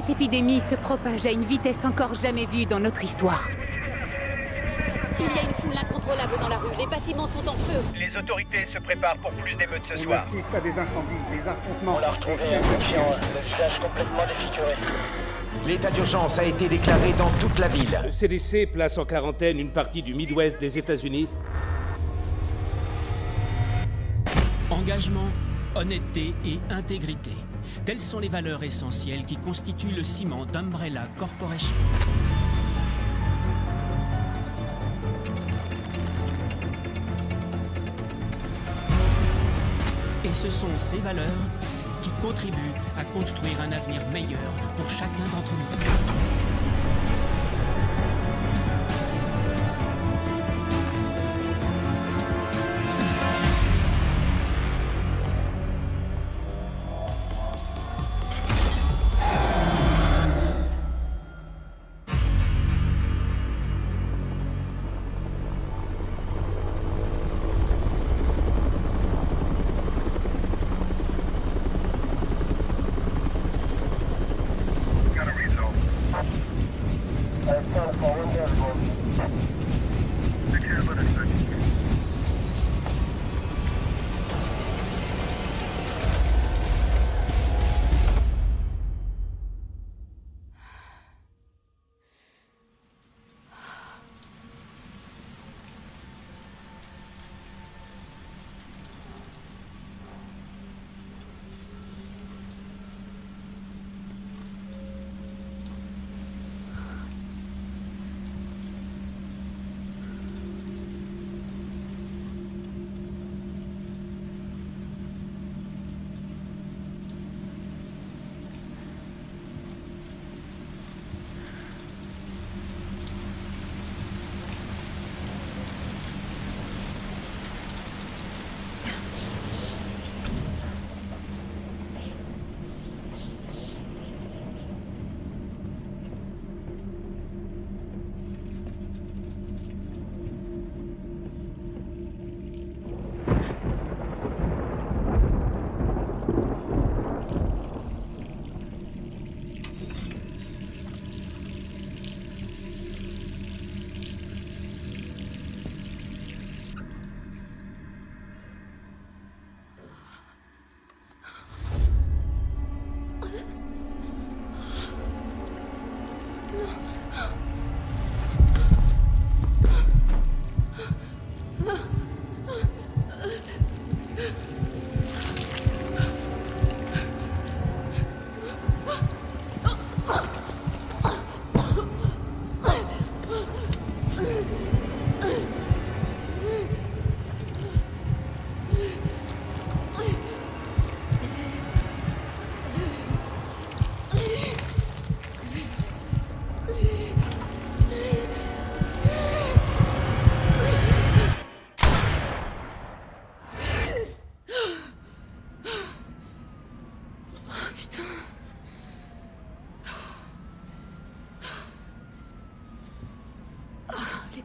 Cette épidémie se propage à une vitesse encore jamais vue dans notre histoire. Il y a une foule incontrôlable dans la rue. Les bâtiments sont en feu. Les autorités se préparent pour plus d'émeutes ce soir. On assiste à des incendies, des affrontements. On l'a retrouvé inconscient, le visage complètement défiguré. L'état d'urgence a été déclaré dans toute la ville. Le CDC place en quarantaine une partie du Midwest des États-Unis. Engagement, honnêteté et intégrité. Telles sont les valeurs essentielles qui constituent le ciment d'Umbrella Corporation. Et ce sont ces valeurs qui contribuent à construire un avenir meilleur pour chacun d'entre nous.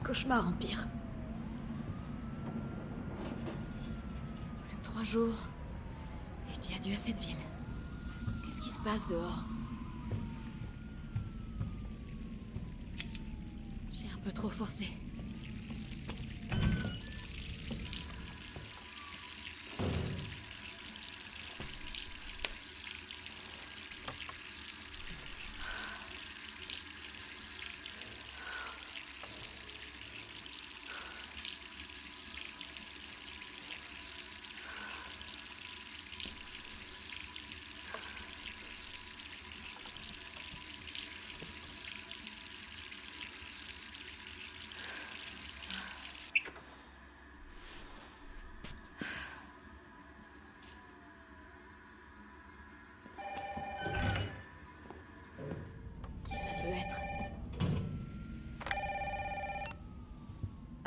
Cauchemar empire. Plus que 3 jours. Et je dis adieu à cette ville. Qu'est-ce qui se passe dehors? J'ai un peu trop forcé.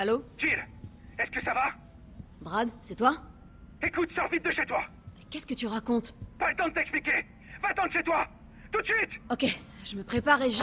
Allô? Jill, est-ce que ça va? Brad, c'est toi? Écoute, sors vite de chez toi. Qu'est-ce que tu racontes? Pas le temps de t'expliquer. Va-t'en de chez toi. Tout de suite. Ok, je me prépare et je...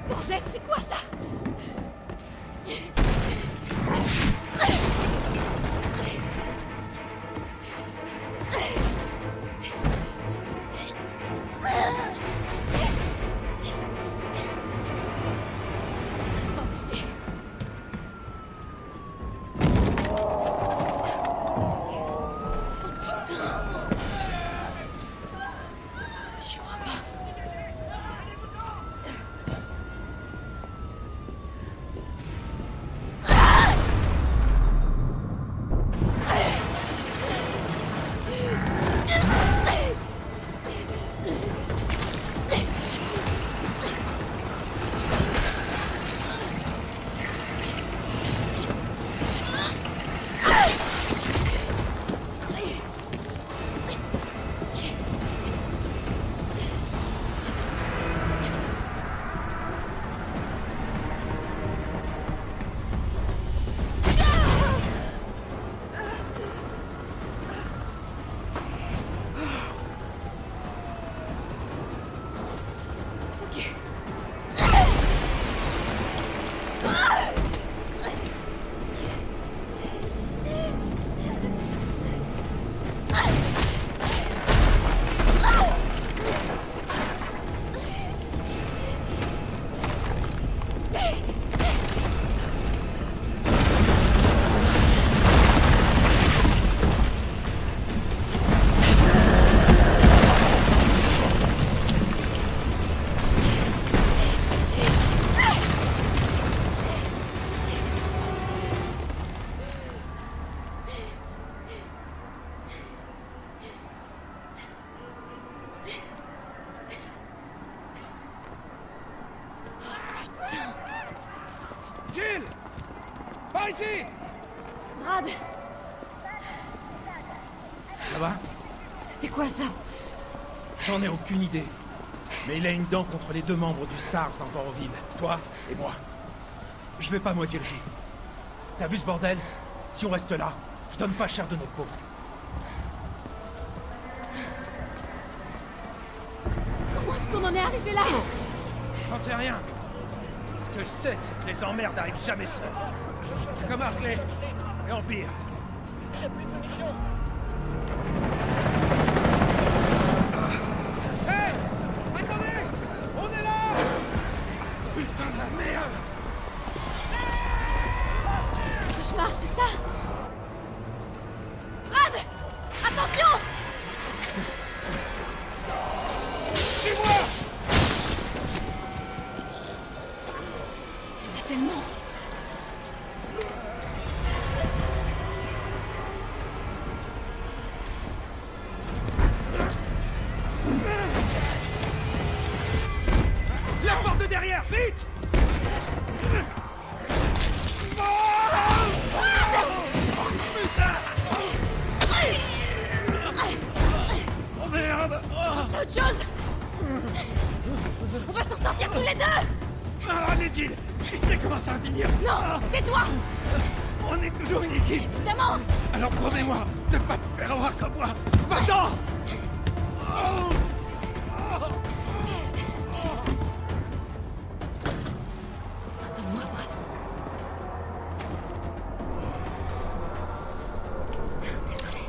Bordel, c'est quoi ça? Sors d'ici. Oh putain! J'y crois pas. Jill! Par ici! Brad, Ça va? c'était quoi ça? J'en ai aucune idée. Mais il a une dent contre les 2 membres du Stars encore en ville. Toi et moi. Je vais pas moisir ici. T'as vu ce bordel? Si on reste là, je donne pas cher de notre peau. Comment est-ce qu'on en est arrivé là? J'en sais rien. Ce que je sais, c'est que les emmerdes n'arrivent jamais seuls. C'est comme Hartley et Empire. Hé! Attendez! On est là! Putain de la merde! Cauchemar, c'est ça? Brad! Attention! Suis-moi! Il y en a tellement. La porte de derrière, vite! Oh merde! C'est autre chose! On va s'en sortir tous les deux! Ah, Nedil! Je sais comment ça va finir! Non! Tais-toi! On est toujours une équipe! Évidemment! Alors promets-moi de pas te faire avoir comme moi! Maintenant! Oh. Pardonne-moi, Brad. Désolé.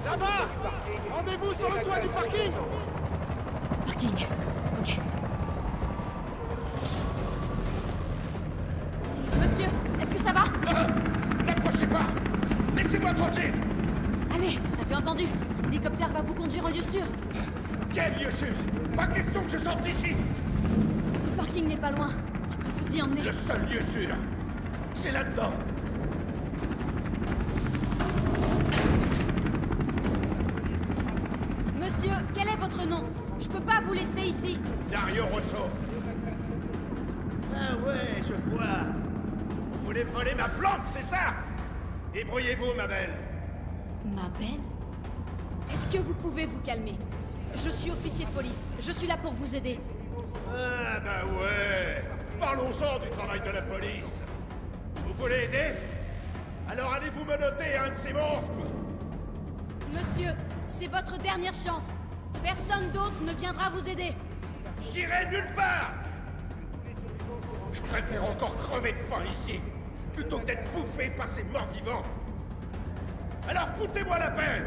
Là-bas! Rendez-vous sur le toit du parking! Parking. Ok. Monsieur, est-ce que ça va? N'approchez pas! Laissez-moi tranquille! Allez, vous avez entendu. L'hélicoptère va vous conduire en lieu sûr. Quel lieu sûr! Pas question que je sorte d'ici! Le parking n'est pas loin. Je peux vous y emmener. Le seul lieu sûr, c'est là-dedans! votre nom. Je peux pas vous laisser ici. Dario Rosso. Ah ouais, je vois. Vous voulez voler ma planque, c'est ça? Débrouillez-vous, ma belle. Ma belle? Est-ce que vous pouvez vous calmer? Je suis officier de police. Je suis là pour vous aider. Ah bah ouais. Parlons-en du travail de la police. Vous voulez aider? Alors allez-vous menotter un de ces monstres? Monsieur, c'est votre dernière chance. Personne d'autre ne viendra vous aider. J'irai nulle part. Je préfère encore crever de faim ici, plutôt que d'être bouffé par ces morts-vivants. Alors foutez-moi la paix.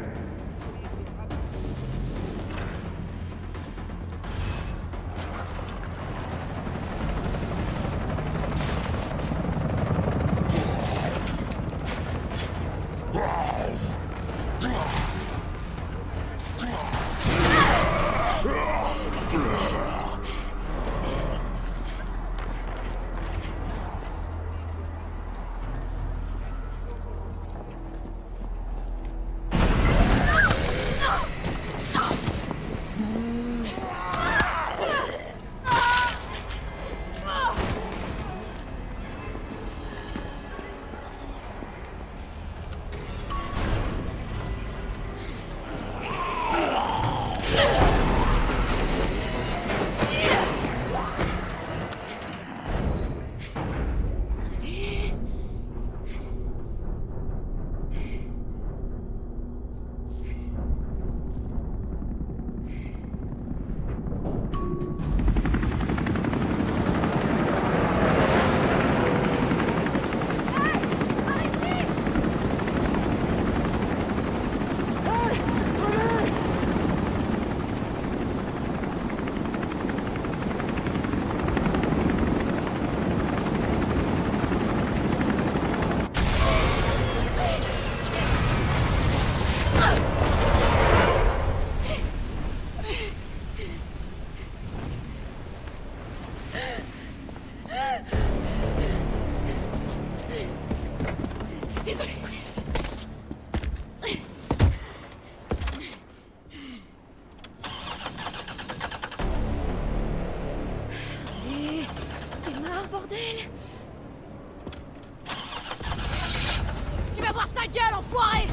Bordel! Tu vas voir ta gueule, enfoiré!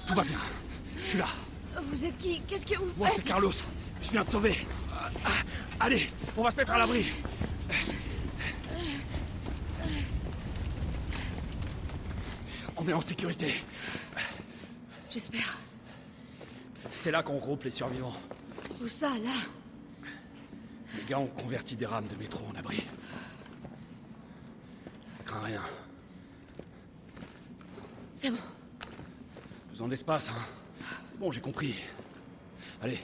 Tout va bien. Je suis là. Vous êtes qui? Qu'est-ce que vous faites? Moi, c'est Carlos. Je viens te sauver. Allez, on va se mettre à l'abri. On est en sécurité. J'espère. C'est là qu'on regroupe les survivants. Où ça, là? Les gars ont converti des rames de métro en abri. Crains rien. C'est bon. Besoin d'espace, hein. C'est bon, j'ai compris. Allez.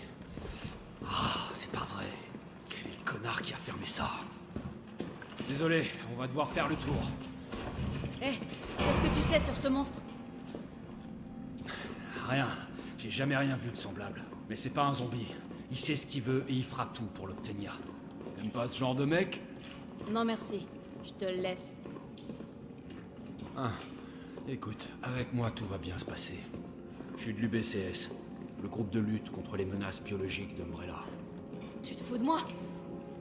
Ah, c'est pas vrai. Quel est le connard qui a fermé ça? Désolé, on va devoir faire le tour. Hé, qu'est-ce que tu sais sur ce monstre? Rien. J'ai jamais rien vu de semblable. Mais c'est pas un zombie. Il sait ce qu'il veut et il fera tout pour l'obtenir. T'aimes pas ce genre de mec? Non, merci. Je te le laisse. Ah. Écoute, avec moi tout va bien se passer. Je suis de l'UBCS, le groupe de lutte contre les menaces biologiques d'Umbrella. Tu te fous de moi?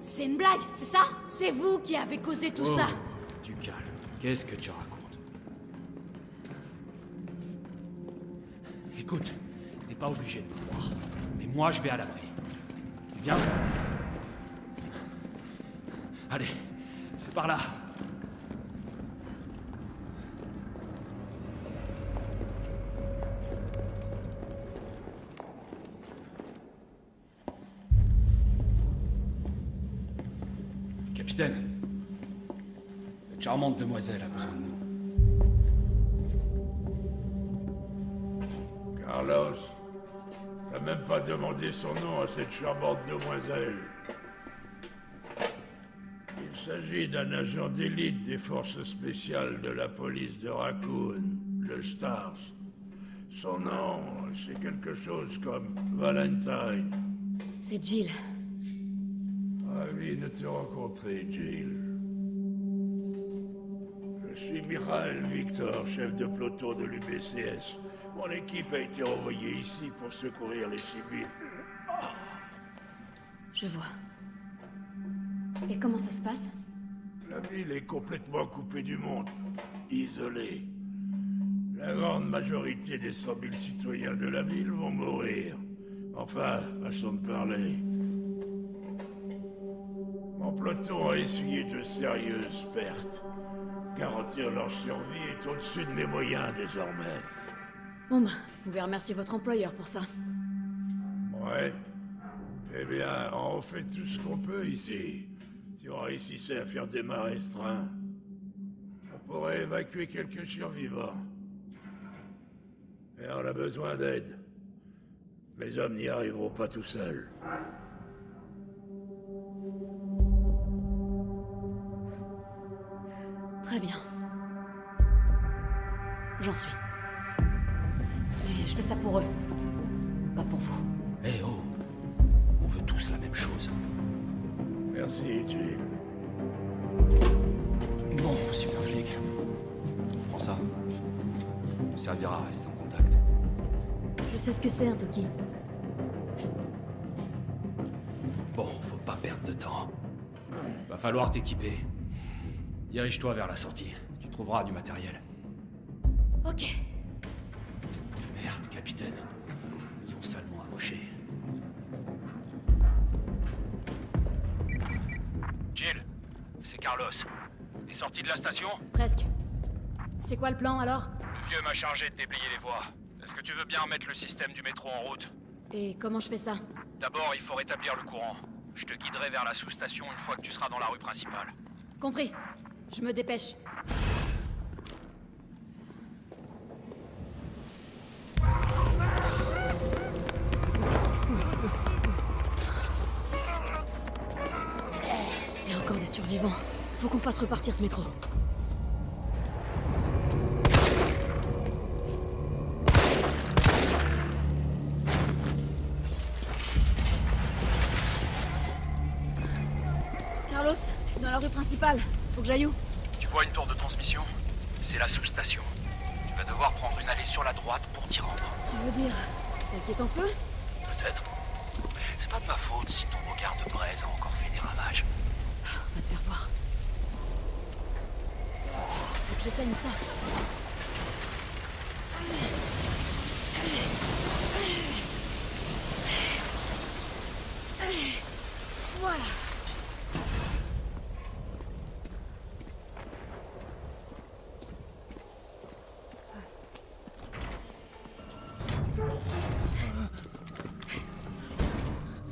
C'est une blague, c'est ça? C'est vous qui avez causé tout ça? Du calme. Qu'est-ce que tu racontes? Écoute, t'es pas obligé de me croire. Mais moi, je vais à l'abri. Viens. Allez, c'est par là. Capitaine, cette charmante demoiselle a besoin de nous. Carlos, t'as même pas demandé son nom à cette charmante demoiselle. Il s'agit d'un agent d'élite des forces spéciales de la police de Raccoon, le Stars. Son nom, c'est quelque chose comme Valentine. C'est Jill. Ravi de te rencontrer, Jill. Je suis Mikhail Victor, chef de peloton de l'UBCS. Mon équipe a été envoyée ici pour secourir les civils. Je vois. Et comment ça se passe? La ville est complètement coupée du monde, isolée. La grande majorité des 100 000 citoyens de la ville vont mourir. Enfin, façon de parler. Mon peloton a essuyé de sérieuses pertes. Garantir leur survie est au-dessus de mes moyens désormais. Bon bah, vous pouvez remercier votre employeur pour ça. Ouais. Eh bien, on fait tout ce qu'on peut ici. Si on réussissait à faire démarrer ce train, on pourrait évacuer quelques survivants. Mais on a besoin d'aide. Mes hommes n'y arriveront pas tout seuls. Très bien. J'en suis. Mais je fais ça pour eux. Pas pour vous. Eh oh, on veut tous la même chose. Merci, Jill. Bon, super flic. Prends ça. Ça servira à rester en contact. Je sais ce que c'est, un Toki. Bon, faut pas perdre de temps. Va falloir t'équiper. Dirige-toi vers la sortie. Tu trouveras du matériel. Ok. Merde, capitaine. Ils ont salement amoché. Jill, c'est Carlos. T'es sorti de la station? Presque. C'est quoi le plan, alors? Le vieux m'a chargé de déblayer les voies. Est-ce que tu veux bien remettre le système du métro en route? Et comment je fais ça? D'abord, il faut rétablir le courant. Je te guiderai vers la sous-station une fois que tu seras dans la rue principale. Compris. Je me dépêche. Il y a encore des survivants. Faut qu'on fasse repartir ce métro. Carlos, je suis dans la rue principale. Faut que j'aille où? Tu vois une tour de transmission? C'est la sous-station. Tu vas devoir prendre une allée sur la droite pour t'y rendre. Tu veux dire celle qui est en feu? Peut-être. C'est pas de ma faute si ton regard de braise a encore fait des ravages. On va te faire voir. Faut que j'éteigne ça. Voilà.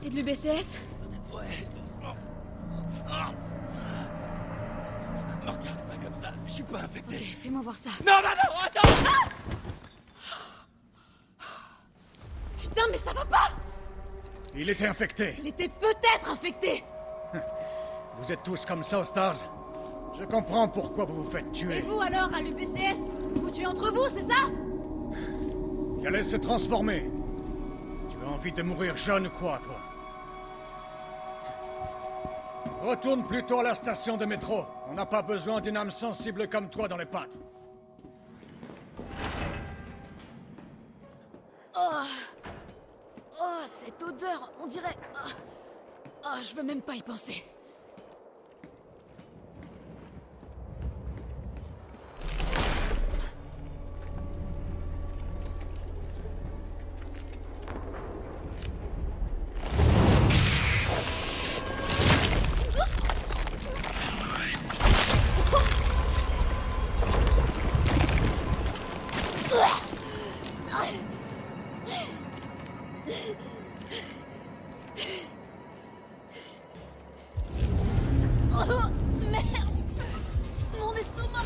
T'es de l'UBCS? Ouais, doucement. Ah. Me regarde pas comme ça, je suis pas infecté. Ok, fais-moi voir ça. Non, non, non, attends! Putain, mais ça va pas! Il était infecté. Il était peut-être infecté! Vous êtes tous comme ça aux Stars. Je comprends pourquoi vous vous faites Et tuer. vous alors, à l'UBCS? Vous tuez entre vous, c'est ça? Il allait se transformer. Tu as envie de mourir jeune ou quoi, toi? Retourne plutôt à la station de métro. On n'a pas besoin d'une âme sensible comme toi dans les pattes. Oh, oh, cette odeur, on dirait... Oh, je veux même pas y penser. Oh, merde! Mon estomac!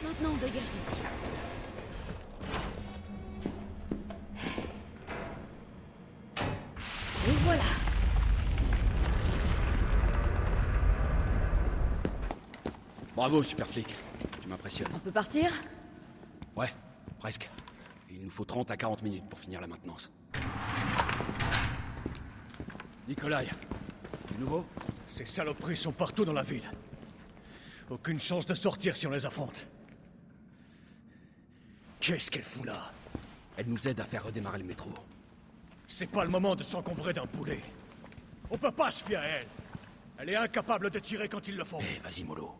Maintenant, on dégage d'ici. Et voilà. Bravo, super flic. Tu m'impressionnes. On peut partir? Ouais, presque. Il nous faut 30 à 40 minutes pour finir la maintenance. Nikolai, du nouveau? Ces saloperies sont partout dans la ville. Aucune chance de sortir si on les affronte. Qu'est-ce qu'elle fout là? Elle nous aide à faire redémarrer le métro. C'est pas le moment de s'encombrer d'un poulet. On peut pas se fier à elle. Elle est incapable de tirer quand il le faut. Eh, vas-y, mollo.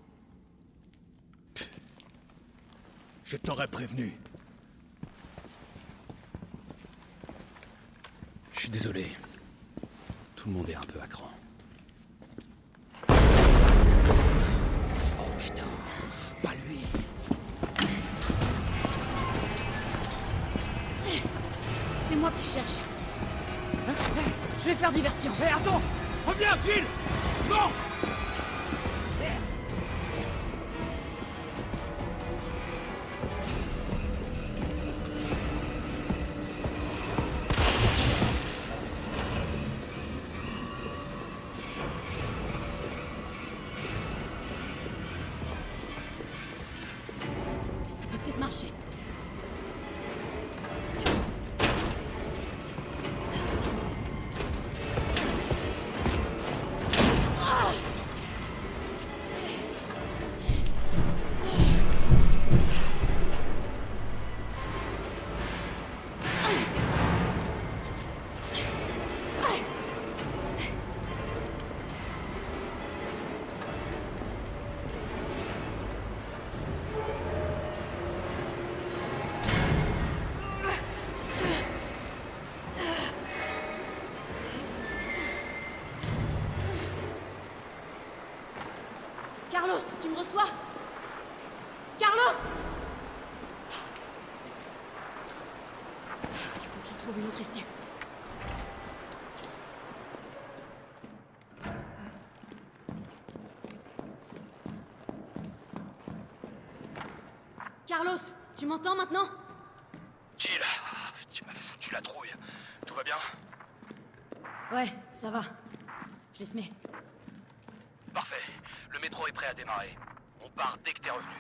Je t'aurais prévenu. Je suis désolé. Tout le monde est un peu à cran. Oh putain, pas lui. C'est moi que tu cherches. Je vais faire diversion. Hé, attends! Reviens, Jill! Non! Ça peut peut-être marcher. Carlos, tu me reçois? Carlos! Il faut que je trouve une autre issue. Carlos, tu m'entends maintenant? Jill, tu m'as foutu la trouille. Tout va bien? Ouais, ça va. Je laisse mets. Parfait. Le métro est prêt à démarrer. On part dès que t'es revenu.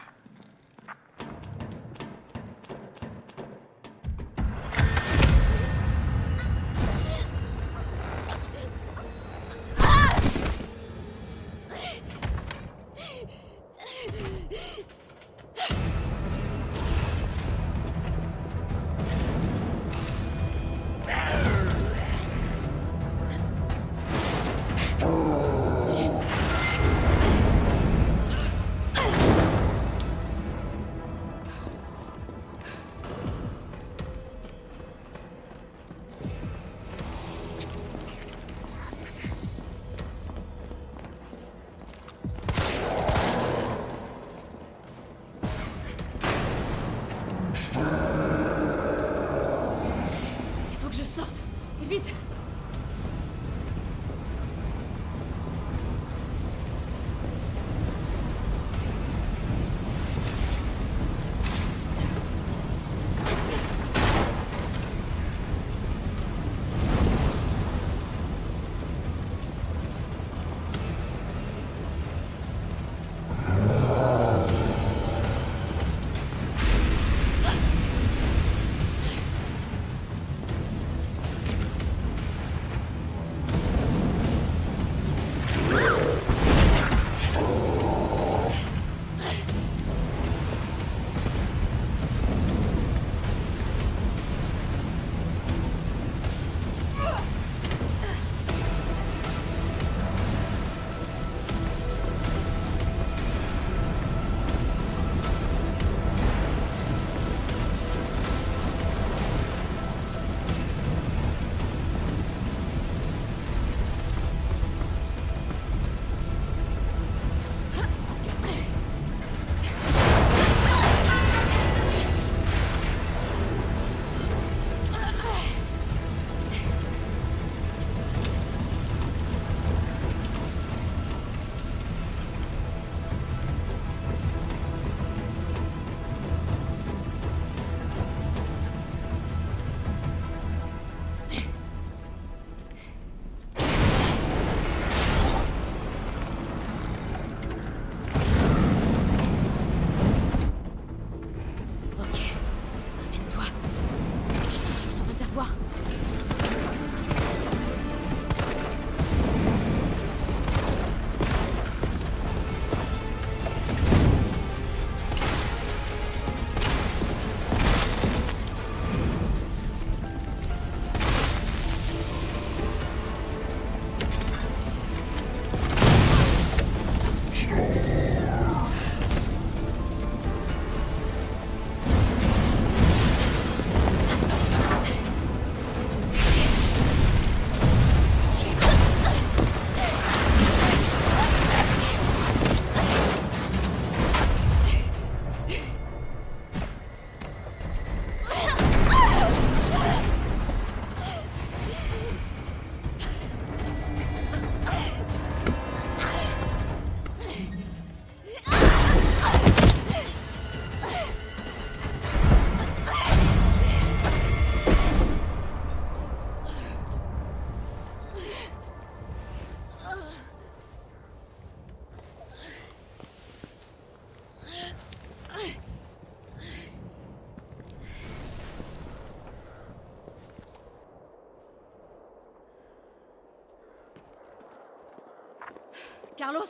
Carlos,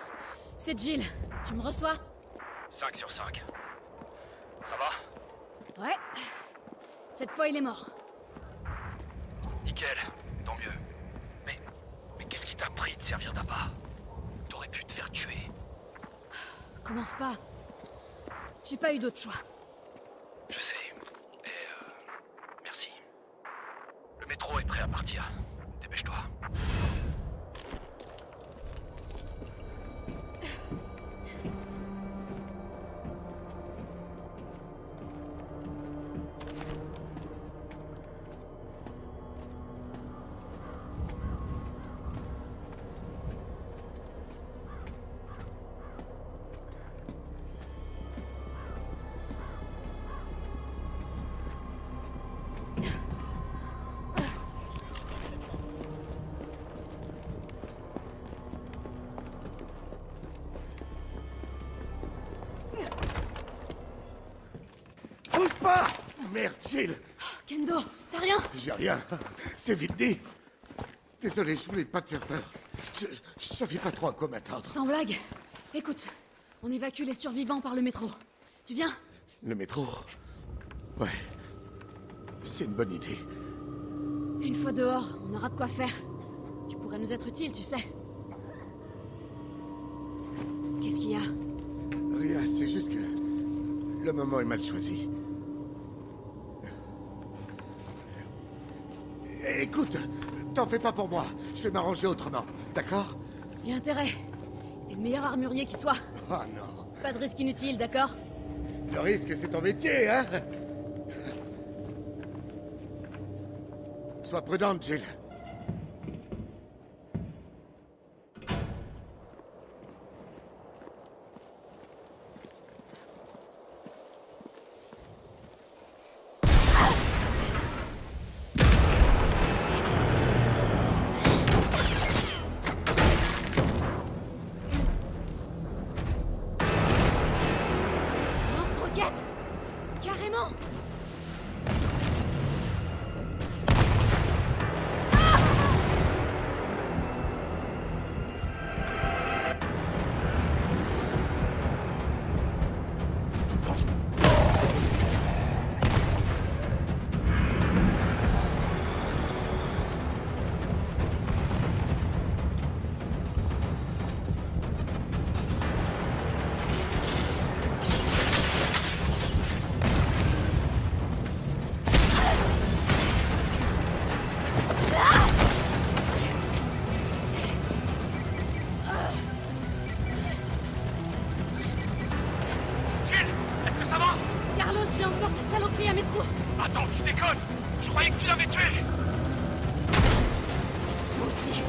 c'est Jill. Tu me reçois? 5 sur 5. Ça va? Ouais. Cette fois, il est mort. Nickel, tant mieux. Mais qu'est-ce qui t'a pris de servir d'appât? T'aurais pu te faire tuer. Commence pas. J'ai pas eu d'autre choix. Je sais. Et merci. Le métro est prêt à partir. Dépêche-toi. Bouge pas! Merde, Jill! Kendo, t'as rien? J'ai rien. C'est vite dit. Désolé, je voulais pas te faire peur. Je savais pas trop à quoi m'attendre. Sans blague. Écoute, on évacue les survivants par le métro. Tu viens? Le métro? Ouais. C'est une bonne idée. Une fois dehors, on aura de quoi faire. Tu pourrais nous être utile, tu sais. Qu'est-ce qu'il y a? Rien, c'est juste que le moment est mal choisi. Écoute, t'en fais pas pour moi. Je vais m'arranger autrement, d'accord? Y a intérêt. T'es le meilleur armurier qui soit. Oh non. Pas de risque inutile, d'accord? Le risque, c'est ton métier, hein? Sois prudente, Jill. Lance-roquette! Carrément! Carlos, j'ai encore cette saloperie à mes trousses. Attends, tu déconnes! Je croyais que tu l'avais tué! Moi aussi.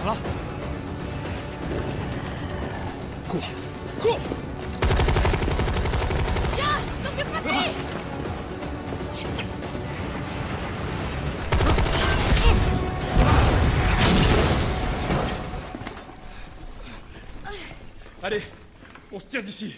Ça va? Cours! Cours! Viens, t'occupe pas de lui. Allez, on se tire d'ici.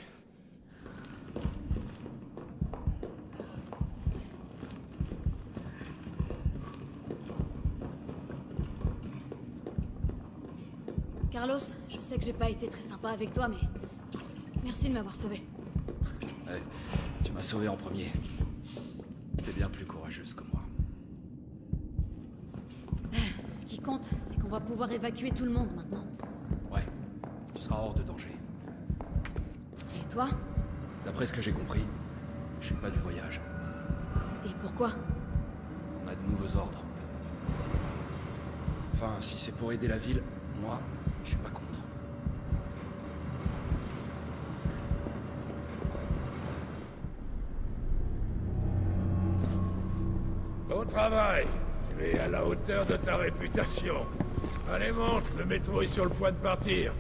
Carlos, je sais que j'ai pas été très sympa avec toi, mais merci de m'avoir sauvé. Ouais, tu m'as sauvé en premier. T'es bien plus courageuse que moi. Ce qui compte, c'est qu'on qu'on va pouvoir évacuer tout le monde maintenant. Ouais, tu seras hors de danger. Et toi? D'après ce que j'ai compris, je suis pas du voyage. Et pourquoi? On a de nouveaux ordres. Enfin, si c'est pour aider la ville, moi, je suis pas contre. Bon travail. Tu es à la hauteur de ta réputation. Allez, monte, le métro est sur le point de partir.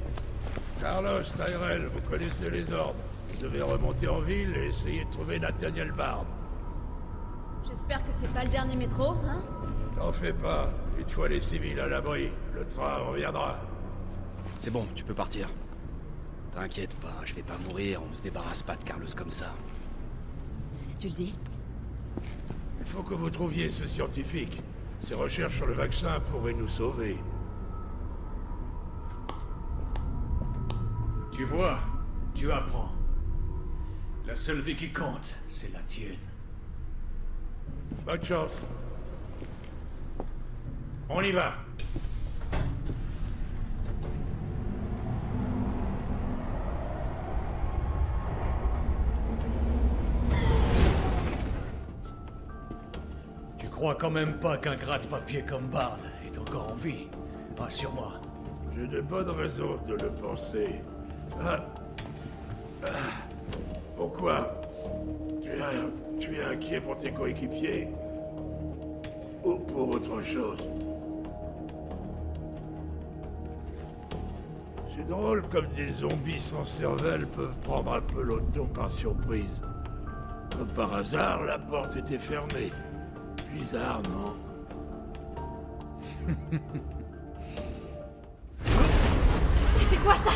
Carlos, Tyrell, vous connaissez les ordres. Vous devez remonter en ville et essayer de trouver Nathaniel Bard. J'espère que c'est pas le dernier métro, hein? T'en fais pas. Une fois les civils à l'abri, le train reviendra. C'est bon, tu peux partir. T'inquiète pas, je vais pas mourir, on se débarrasse pas de Carlos comme ça. Si tu le dis. Il faut que vous trouviez ce scientifique. Ses recherches sur le vaccin pourraient nous sauver. Tu vois, tu apprends. La seule vie qui compte, c'est la tienne. Bonne chance. On y va. Tu crois quand même pas qu'un gratte-papier comme Bard est encore en vie? Rassure-moi. J'ai de bonnes raisons de le penser. Pourquoi? Tu es inquiet pour tes coéquipiers? Ou pour autre chose? C'est drôle comme des zombies sans cervelle peuvent prendre un peloton par surprise. Comme par hasard, la porte était fermée. Bizarre, non? C'était quoi ça?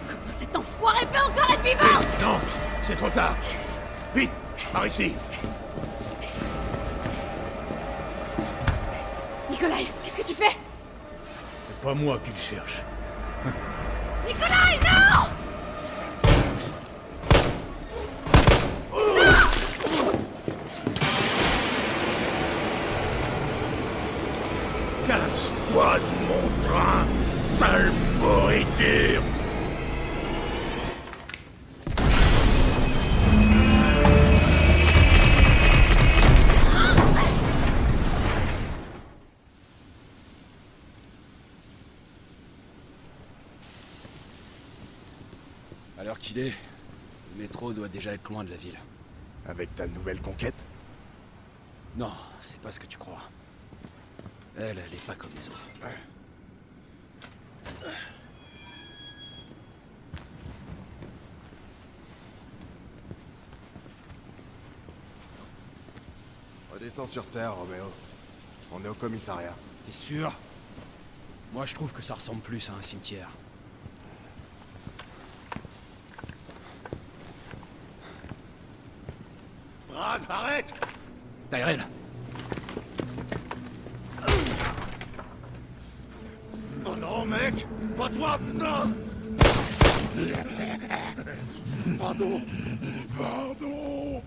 Comment cet enfoiré peut encore être vivant? Vite, non! C'est trop tard! Vite! Par ici! Nikolai, qu'est-ce que tu fais? C'est pas moi qui le cherche. Nikolai, non! Casse-toi de mon train, sale pourriture! À l'heure qu'il est, le métro doit déjà être loin de la ville. Avec ta nouvelle conquête? Non, c'est pas ce que tu crois. Elle est pas comme les autres. Redescends sur Terre, Roméo. On est au commissariat. T'es sûr? Moi, je trouve que ça ressemble plus à un cimetière. Brad, arrête! Tyrell! Oh non, mec! Pas toi, putain! Pardon! Pardon!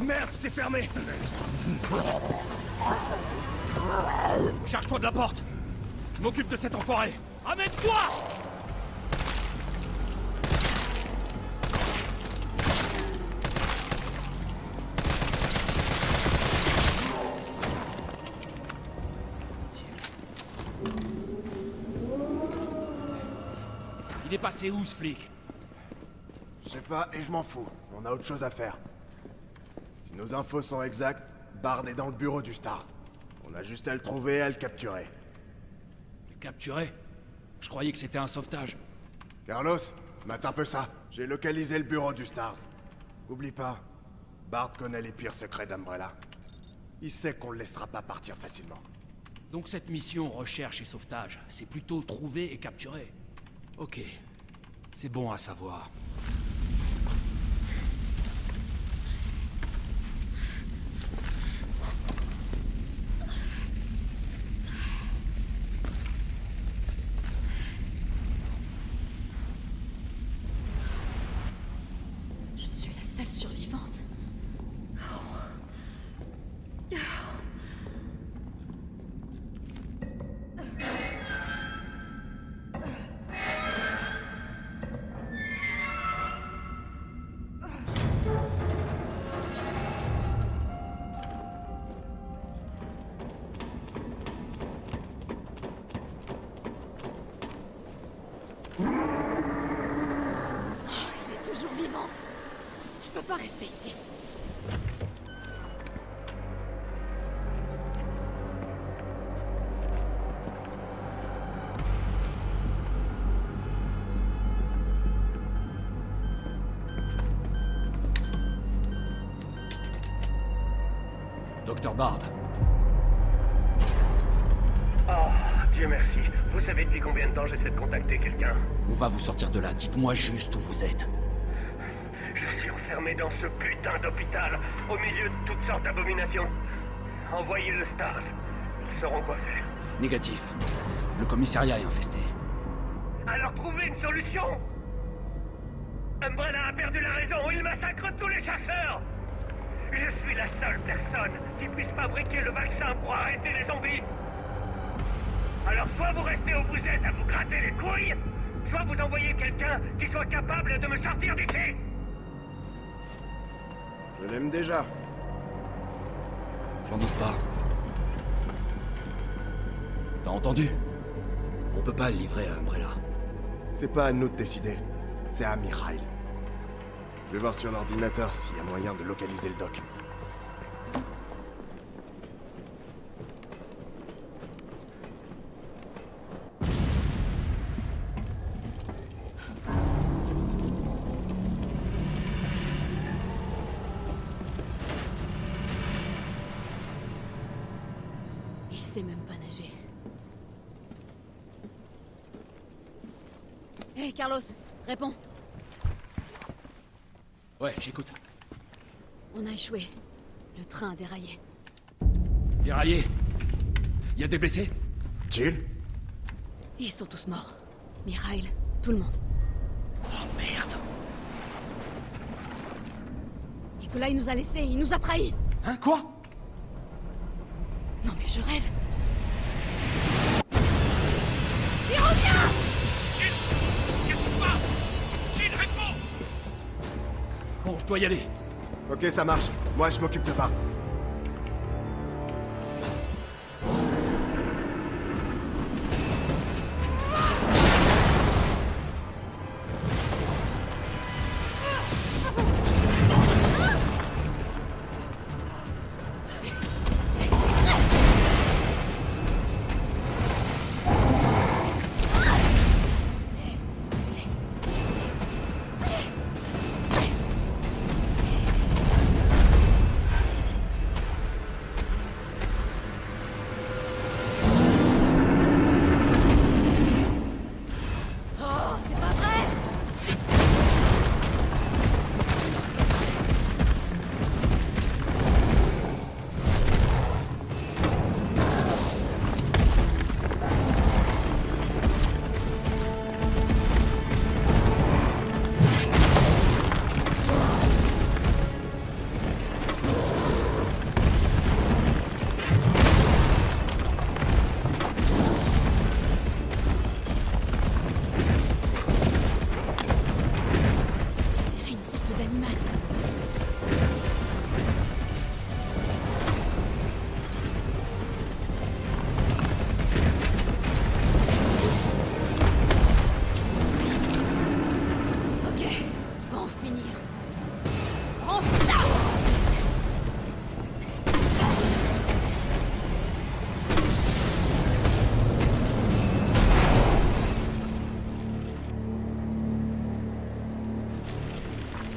Merde, c'est fermé! Charge-toi de la porte! Je m'occupe de cet enfoiré! Amène-toi! Il est passé où, ce flic? Je sais pas, et je m'en fous. On a autre chose à faire. Si nos infos sont exactes, Bard est dans le bureau du Stars. On a juste à le trouver et à le capturer. Le capturer? Je croyais que c'était un sauvetage. Carlos, mate un peu ça. J'ai localisé le bureau du Stars. Oublie pas, Bard connaît les pires secrets d'Umbrella. Il sait qu'on le laissera pas partir facilement. Donc cette mission recherche et sauvetage, c'est plutôt trouver et capturer. Ok, c'est bon à savoir. Je peux pas rester ici. Docteur Bard. Oh, Dieu merci. Vous savez depuis combien de temps j'essaie de contacter quelqu'un? On va vous sortir de là. Dites-moi juste où vous êtes. Je suis enfermé dans ce putain d'hôpital, au milieu de toutes sortes d'abominations. Envoyez le Stars. Ils sauront quoi faire. Négatif. Le commissariat est infesté. Alors trouvez une solution! Umbrella a perdu la raison, il massacre tous les chasseurs! Je suis la seule personne qui puisse fabriquer le vaccin pour arrêter les zombies! Alors soit vous restez où vous êtes à vous gratter les couilles, soit vous envoyez quelqu'un qui soit capable de me sortir d'ici! Je l'aime déjà. J'en doute pas. T'as entendu? On peut pas le livrer à Umbrella. C'est pas à nous de décider. C'est à Mikhail. Je vais voir sur l'ordinateur s'il y a moyen de localiser le doc. Il sait même pas nager. Hé, Carlos, réponds. Ouais, j'écoute. On a échoué. Le train a déraillé. Déraillé. Y a des blessés? Jill? Ils sont tous morts. Mikhail, tout le monde. Oh merde. Nikolai nous a laissés, il nous a trahis. Hein, quoi? Non mais je rêve. Il revient! Bon, je dois y aller. Ok, ça marche. Moi, je m'occupe de Bart.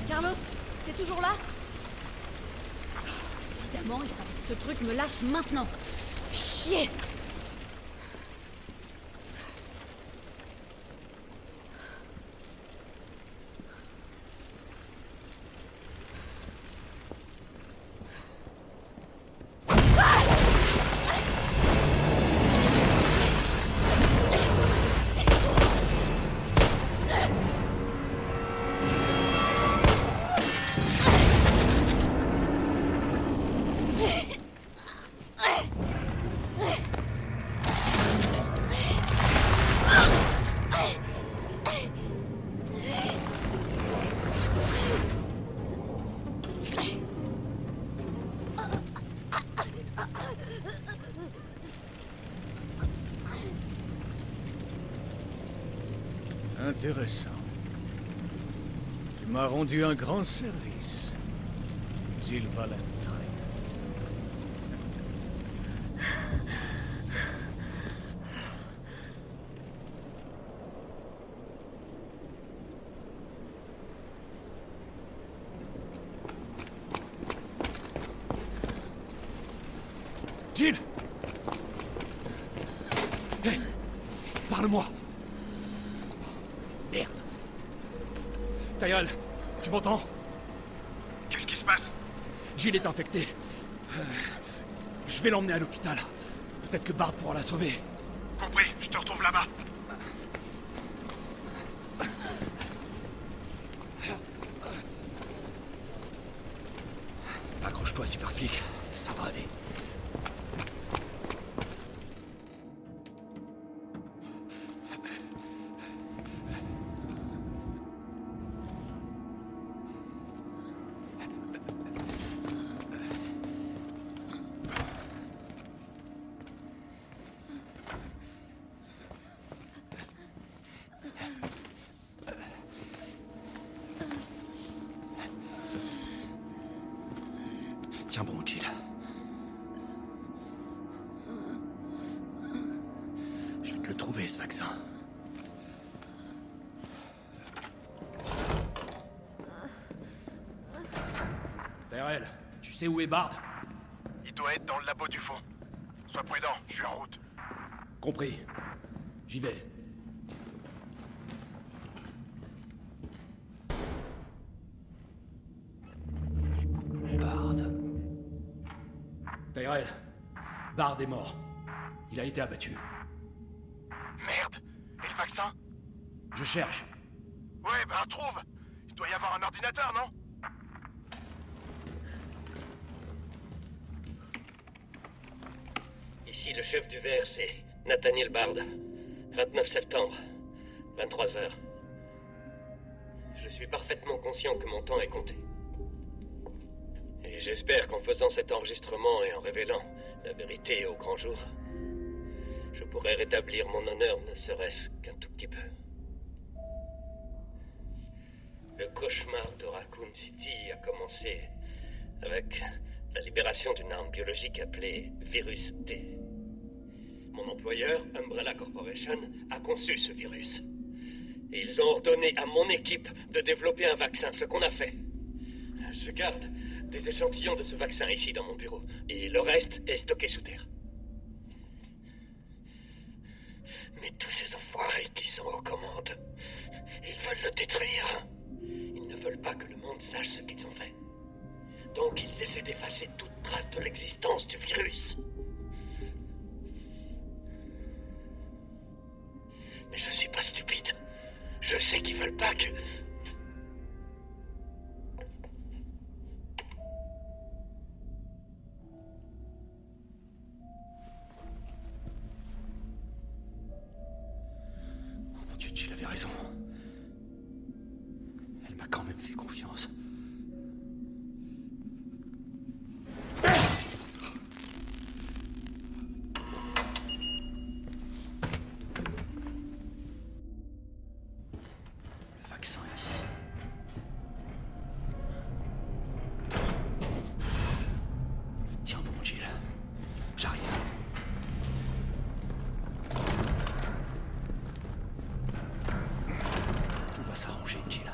Carlos, t'es toujours là? Évidemment, il fallait que ce truc me lâche maintenant. Fais chier! Intéressant. Tu m'a rendu un grand service, Jill Valentine. Jill! Hé! Parle-moi! Merde! Tyrell, tu m'entends? Qu'est-ce qui se passe? Jill est infectée. Je vais l'emmener à l'hôpital. Peut-être que Bard pourra la sauver. Compris, je te retrouve là-bas. Accroche-toi, super flic. Ça va aller. Tiens bon, Jill. Je vais te le trouver, ce vaccin. Tyrell, tu sais où est Bard? Il doit être dans le labo du fond. Sois prudent, je suis en route. Compris. J'y vais. Bard. Tyrell, Bard est mort. Il a été abattu. Merde. Et le vaccin? Je cherche. Ouais, ben trouve. Il doit y avoir un ordinateur, non? Ici le chef du VRC, Nathaniel Bard. 29 septembre, 23h. Je suis parfaitement conscient que mon temps est compté. Et j'espère qu'en faisant cet enregistrement et en révélant la vérité au grand jour, je pourrai rétablir mon honneur ne serait-ce qu'un tout petit peu. Le cauchemar de Raccoon City a commencé avec la libération d'une arme biologique appelée Virus T. Mon employeur, Umbrella Corporation, a conçu ce virus. Et ils ont ordonné à mon équipe de développer un vaccin, ce qu'on a fait. Je garde des échantillons de ce vaccin ici dans mon bureau, et le reste est stocké sous terre. Mais tous ces enfoirés qui sont aux commandes, ils veulent le détruire. Ils ne veulent pas que le monde sache ce qu'ils ont fait. Donc ils essaient d'effacer toute trace de l'existence du virus. Mais je suis pas stupide. Je sais qu'ils veulent pas que... Oh mon Dieu, Jill avait raison. Elle m'a quand même fait confiance. Le vaccin est ici. Tiens bon, Jill. J'arrive. Tout va s'arranger, Jill.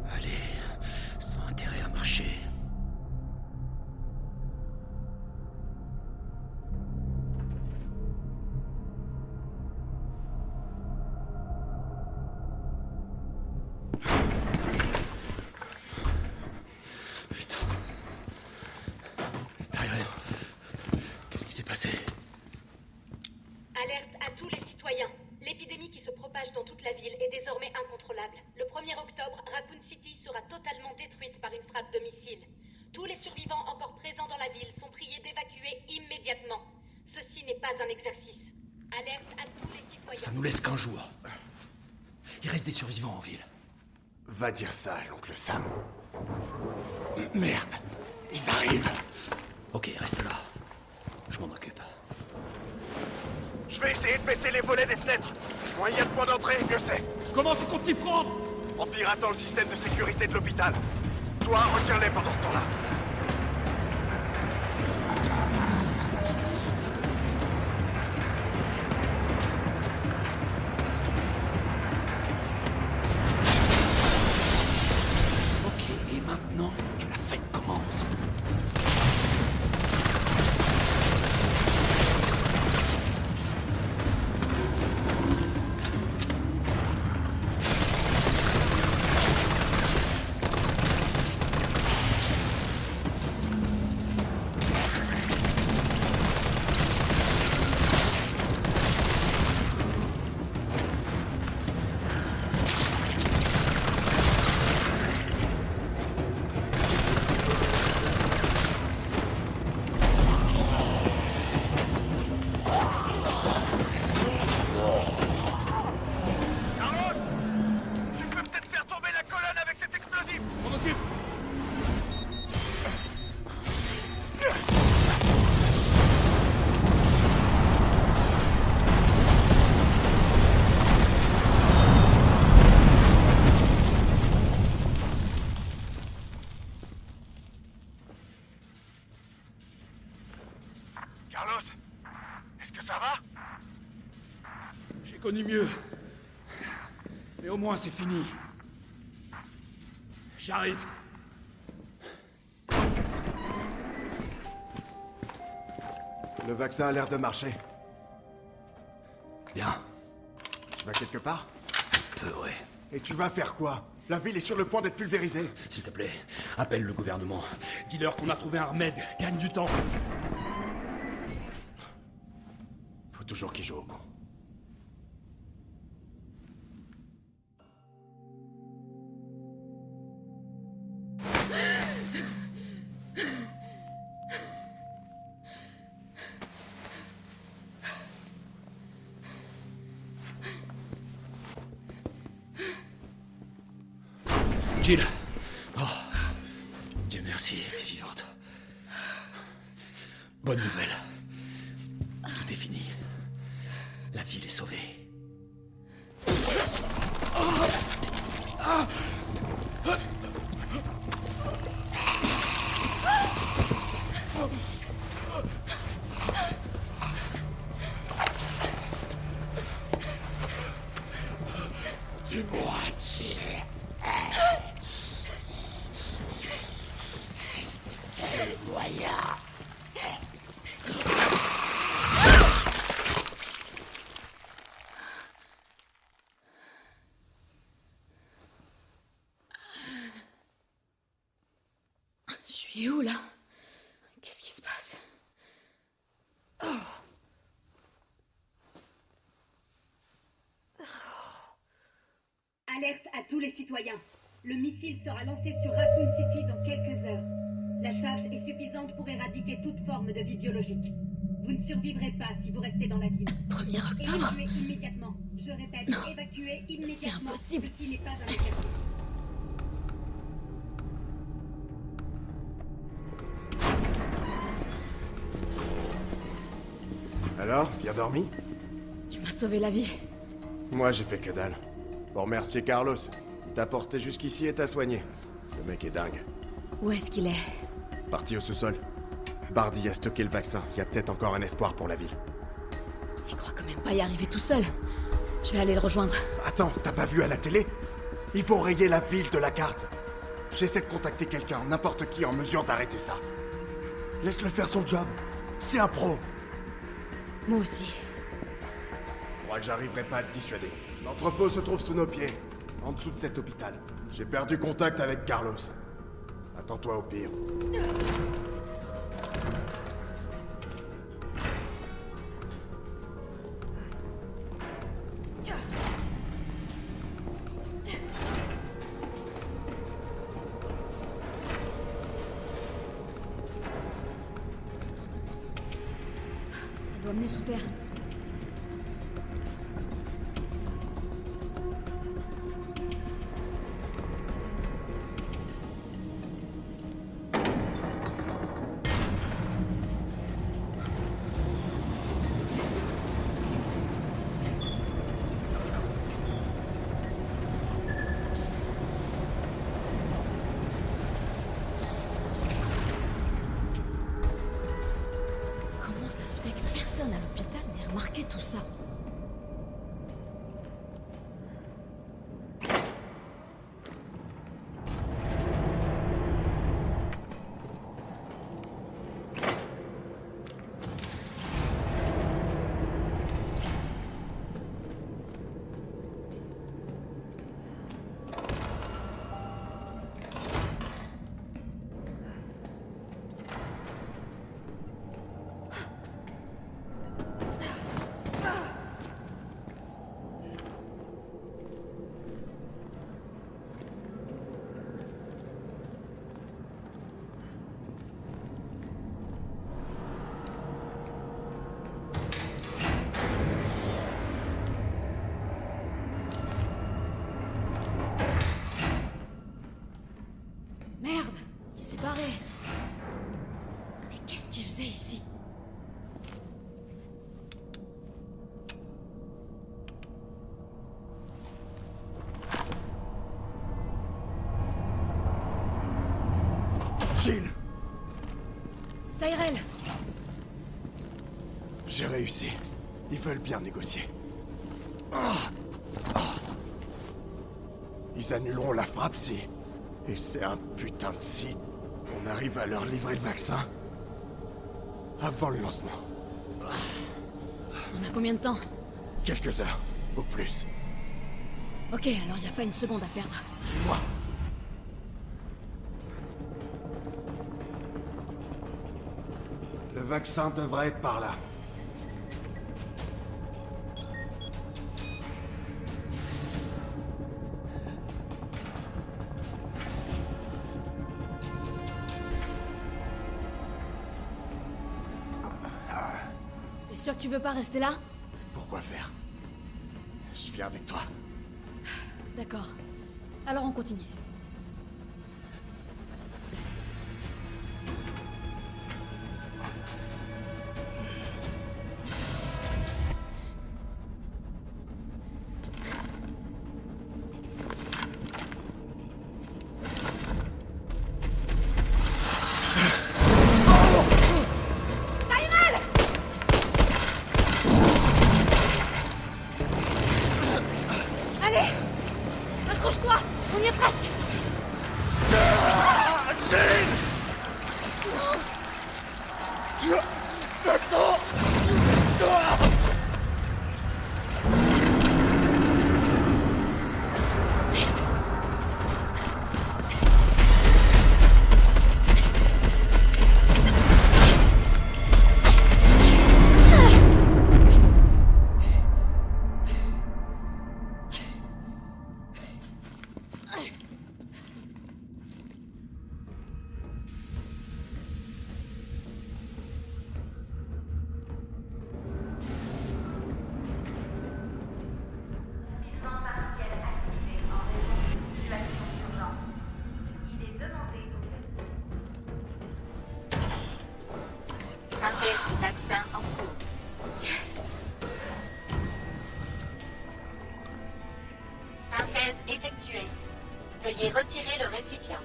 Allez, sans intérêt à marcher. Putain. Tyrell, qu'est-ce qui s'est passé? Alerte à tous les citoyens. L'épidémie qui se propage dans toute la ville est désormais incontrôlable. Le 1er octobre, Raccoon City sera totalement détruite par une frappe de missile. Tous les survivants encore présents dans la ville sont priés d'évacuer immédiatement. Ceci n'est pas un exercice. Alerte à tous les citoyens. Ça nous laisse qu'un jour. Il reste des survivants en ville. Va dire ça à l'oncle Sam. Merde, ils arrivent. Ok, reste là. Je m'en occupe. Je vais essayer de baisser les volets des fenêtres. Moins il y a de points d'entrée, mieux c'est. Comment tu comptes t'y prendre? En piratant le système de sécurité de l'hôpital. Toi, retiens-les pendant ce temps-là. Ok, et maintenant que la fête commence. Carlos, est-ce que ça va? J'ai connu mieux. Mais au moins c'est fini. J'arrive. Le vaccin a l'air de marcher. Bien. Tu vas quelque part? Peu, ouais. Et tu vas faire quoi? La ville est sur le point d'être pulvérisée. S'il te plaît, appelle le gouvernement. Dis-leur qu'on a trouvé un remède. Gagne du temps. Faut toujours qu'il joue au con. Jill. Oh. Dieu merci, t'es vivante. Bonne nouvelle. Tout est fini. La ville est sauvée. Dis-moi, Jill. C'est le moyen. Je suis où, là? Qu'est-ce qui se passe? Oh. Alerte à tous les citoyens. Le missile sera lancé sur Raccoon City dans quelques heures. La charge est suffisante pour éradiquer toute forme de vie biologique. Vous ne survivrez pas si vous restez dans la ville. 1er octobre? Évacuez immédiatement. Je répète, évacuez immédiatement. C'est impossible. Ceci n'est pas un exercice. Alors, bien dormi? Tu m'as sauvé la vie. Moi, j'ai fait que dalle. Pour remercier Carlos. Il t'a porté jusqu'ici et t'a soigné. Ce mec est dingue. Où est-ce qu'il est? Parti au sous-sol. Bardi a stocké le vaccin. Il y a peut-être encore un espoir pour la ville. Il croit quand même pas y arriver tout seul. Je vais aller le rejoindre. Attends, t'as pas vu à la télé? Il faut rayer la ville de la carte. J'essaie de contacter quelqu'un, n'importe qui en mesure d'arrêter ça. Laisse-le faire son job. C'est un pro. Moi aussi. Je crois que j'arriverai pas à te dissuader. L'entrepôt se trouve sous nos pieds, en dessous de cet hôpital. J'ai perdu contact avec Carlos. Attends-toi au pire. Ça doit mener sous terre. qu'est tout ça? Merde, il s'est barré. Mais qu'est-ce qu'il faisait ici? Jill! Tyrell! J'ai réussi. Ils veulent bien négocier. Ils annuleront la frappe si... Et c'est un putain de si... On arrive à leur livrer le vaccin. Avant le lancement. On a combien de temps? Quelques heures, au plus. Ok, alors y a pas une seconde à perdre. Suis-moi. Le vaccin devrait être par là. T'es sûr que tu veux pas rester là? Pourquoi faire? Je viens avec toi. D'accord. Alors on continue. Allez! Accroche-toi! On y est presque! Synthèse du vaccin en cours. Yes! Synthèse effectuée. Veuillez retirer le récipient.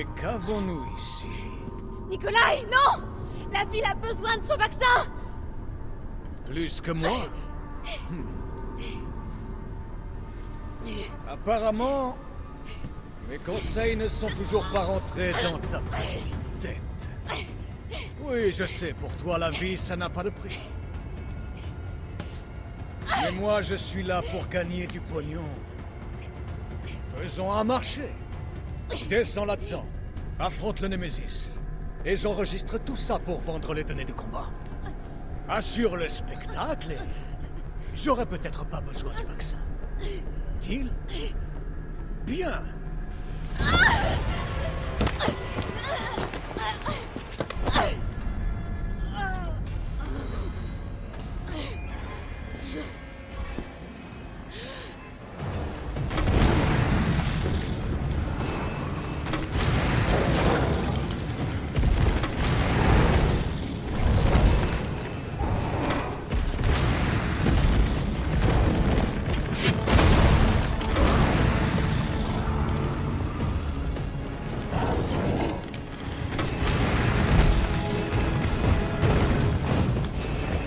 Et qu'avons-nous ici? Nikolai, non! La ville a besoin de son vaccin! Plus que moi? Apparemment, mes conseils ne sont toujours pas rentrés dans ta petite tête. Oui, je sais, pour toi, la vie, ça n'a pas de prix. Mais moi, je suis là pour gagner du pognon. Faisons un marché. Descends là-dedans. Affronte le Némésis. Et j'enregistre tout ça pour vendre les données de combat. Assure le spectacle et... j'aurai peut-être pas besoin du vaccin. Deal? Bien.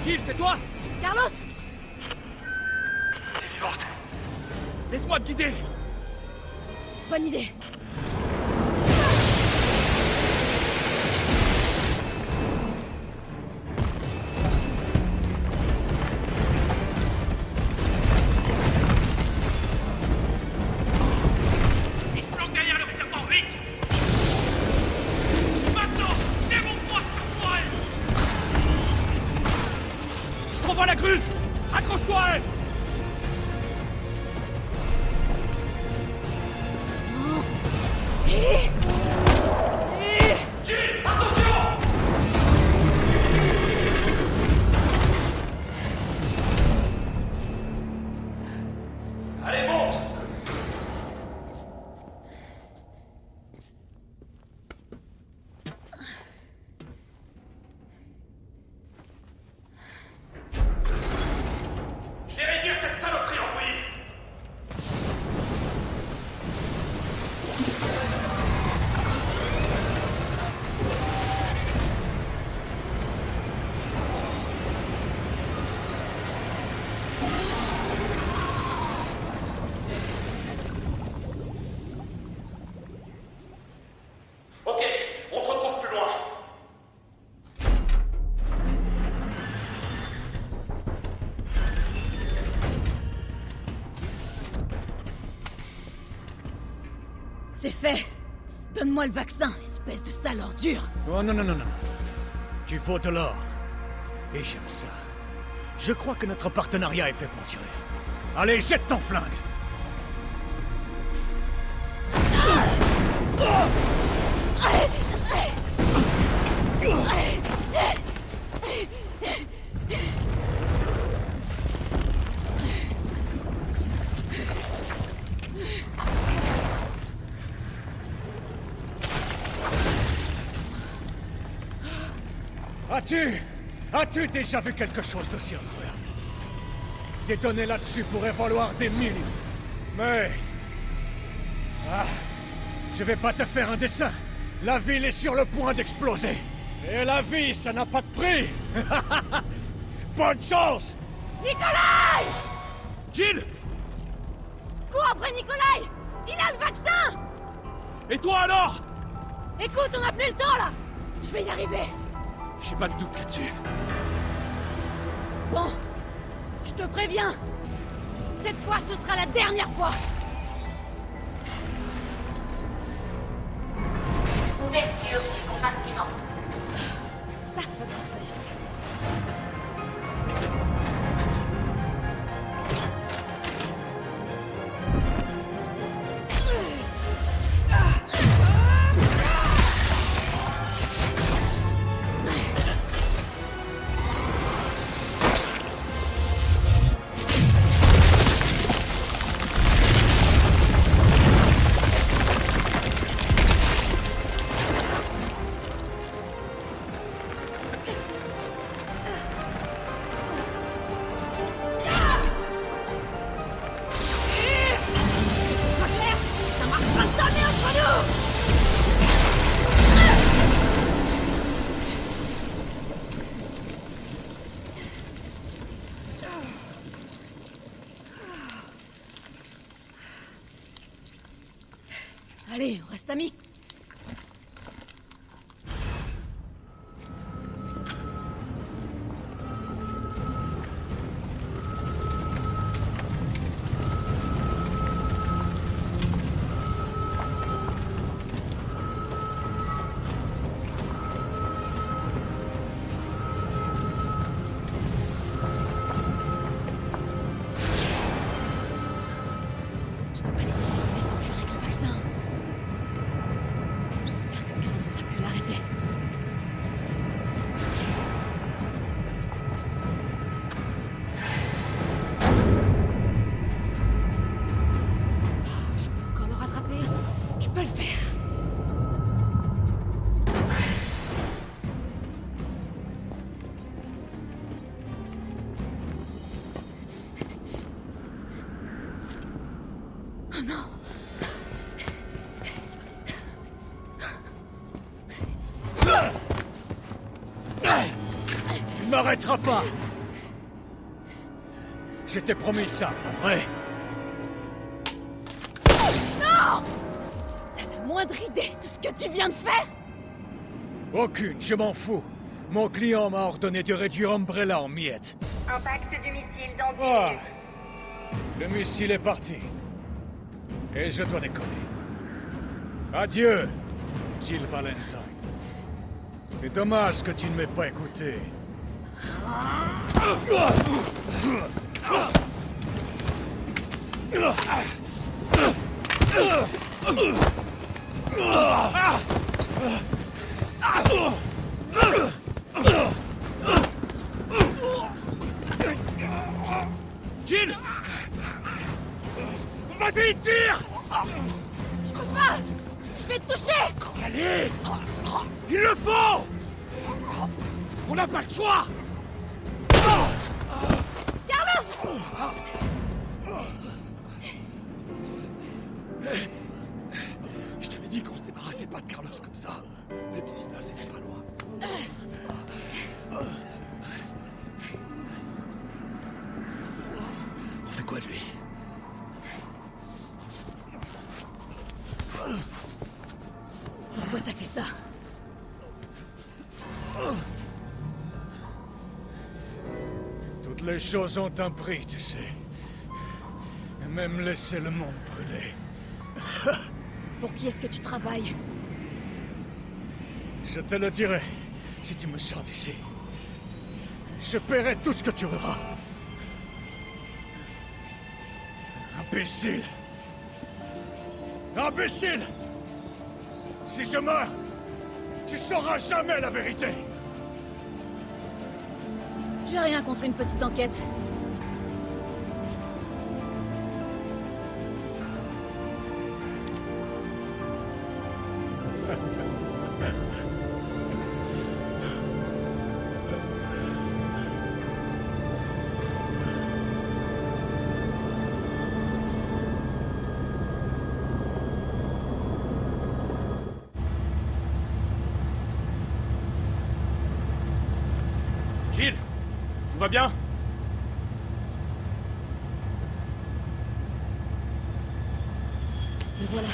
Jill, c'est toi? Carlos! T'es vivante. Laisse-moi te guider. Bonne idée. Il se planque derrière le réservoir, vite! Maintenant, c'est mon poids sur toi! Je t'envoie la grue. Accroche-toi à elle. Jill, attention! Allez, monte. Je vais réduire cette saloperie en bouillie! Ok, on se retrouve plus loin. C'est fait. Donne-moi le vaccin, espèce de sale ordure. Oh non, non, non, non. Tu vaux de l'or. Et j'aime ça. Je crois que notre partenariat est fait pour durer. Allez, jette ton flingue. As-tu déjà vu quelque chose d'aussi incroyable? Des données là-dessus pourraient valoir des millions. Mais... ah, je vais pas te faire un dessin. La ville est sur le point d'exploser. Et la vie, ça n'a pas de prix. Bonne chance! Nikolai! Jill! Cours après Nikolai! Il a le vaccin! Et toi alors? Écoute, on n'a plus le temps là! Je vais y arriver! J'ai pas de doute là-dessus. Bon, je te préviens. Cette fois, ce sera la dernière fois. Ouverture du compartiment. Ça doit faire. Allez, on reste amis. Tu ne m'arrêteras pas! Je t'ai promis ça, pas vrai? Non! T'as la moindre idée de ce que tu viens de faire? Aucune, je m'en fous. Mon client m'a ordonné de réduire Umbrella en miettes. Impact du missile dans 10 Ah! minutes. Le missile est parti. Et je dois décoller. Adieu, Jill Valentine. C'est dommage que tu ne m'aies pas écouté. Jill! Vas-y, tire! Je peux pas! Je vais te toucher! Allez! Il le faut! On n'a pas le choix! Carlos! Je t'avais dit qu'on se débarrassait pas de Carlos comme ça. Même si là, c'était pas loin. On fait quoi de lui? Pourquoi t'as fait ça? Toutes les choses ont un prix, tu sais. Et même laisser le monde brûler. Pour qui est-ce que tu travailles? Je te le dirai, si tu me sors d'ici. Je paierai tout ce que tu voudras. Imbécile! Imbécile! Si je meurs, tu sauras jamais la vérité! J'ai rien contre une petite enquête. Jill, tout va bien? Me voilà.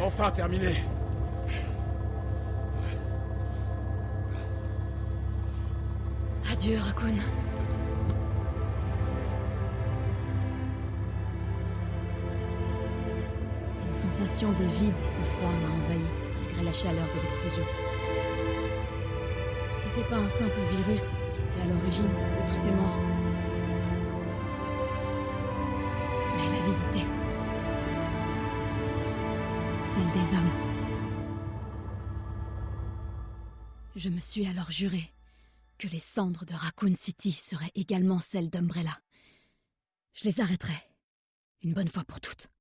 Enfin terminé. Adieu, Raccoon. Une sensation de vide, de froid m'a envahi, malgré la chaleur de l'explosion. C'était pas un simple virus qui était à l'origine de tous ces morts. Mais l'avidité. Celle des hommes. Je me suis alors juré que les cendres de Raccoon City seraient également celles d'Umbrella. Je les arrêterai, une bonne fois pour toutes.